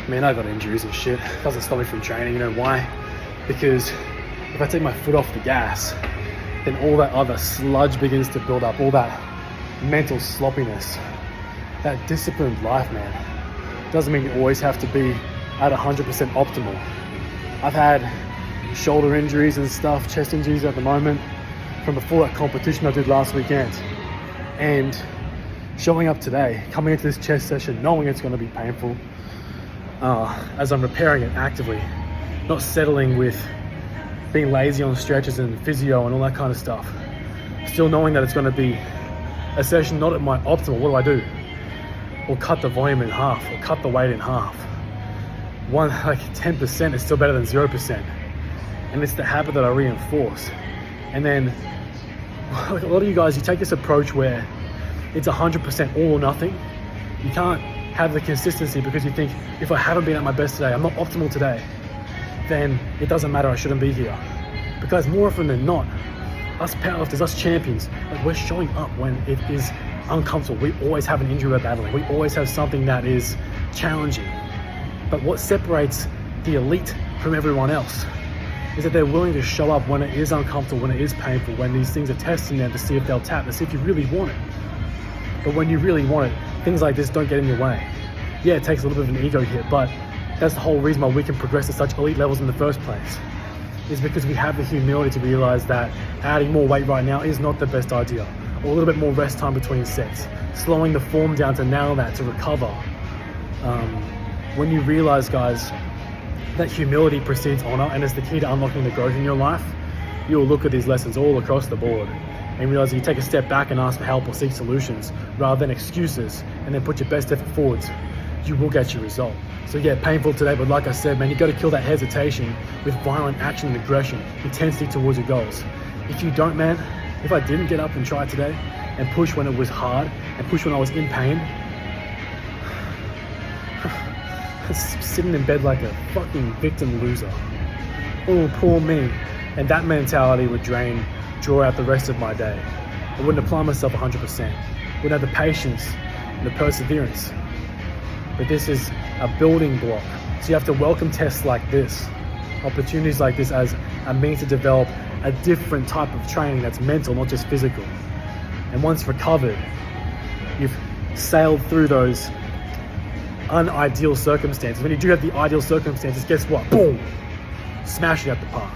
Man, I got injuries and shit. It doesn't stop me from training. You know why? Because if I take my foot off the gas, then all that other sludge begins to build up, all that mental sloppiness, that disciplined life, man. Doesn't mean you always have to be at 100% optimal. I've had shoulder injuries and stuff, chest injuries at the moment from before that competition I did last weekend. And showing up today, coming into this chest session, knowing it's going to be painful, as I'm repairing it actively, not settling with being lazy on stretches and physio and all that kind of stuff. Still knowing that it's going to be a session not at my optimal. What do? Or cut the volume in half, or cut the weight in half. 10% is still better than 0%. And it's the habit that I reinforce. And then a lot of you guys, you take this approach where it's 100% all or nothing. You can't have the consistency because you think, if I haven't been at my best today, I'm not optimal today, then it doesn't matter, I shouldn't be here. Because more often than not, us powerlifters, us champions, like, we're showing up when it is uncomfortable. We always have an injury we're battling. We always have something that is challenging. But what separates the elite from everyone else is that they're willing to show up when it is uncomfortable, when it is painful, when these things are testing them to see if they'll tap, to see if you really want it. But when you really want it, things like this don't get in your way. Yeah, it takes a little bit of an ego hit, but that's the whole reason why we can progress to such elite levels in the first place, is because we have the humility to realize that adding more weight right now is not the best idea, or a little bit more rest time between sets, slowing the form down to nail that, to recover. When you realize, guys, that humility precedes honor and is the key to unlocking the growth in your life, you will look at these lessons all across the board and realize that you take a step back and ask for help or seek solutions rather than excuses, and then put your best effort forwards. You will get your result. So yeah, painful today, but like I said, man, you got to kill that hesitation with violent action and aggression, intensity towards your goals. If you don't, man, if I didn't get up and try today and push when it was hard and push when I was in pain, sitting in bed like a fucking victim loser. Oh, poor me. And that mentality would draw out the rest of my day. I wouldn't apply myself 100%. Wouldn't have the patience and the perseverance. But this is a building block. So you have to welcome tests like this, opportunities like this, as a means to develop a different type of training that's mental, not just physical. And once recovered, you've sailed through those unideal circumstances. When you do have the ideal circumstances, guess what? Boom! Smash it at the park.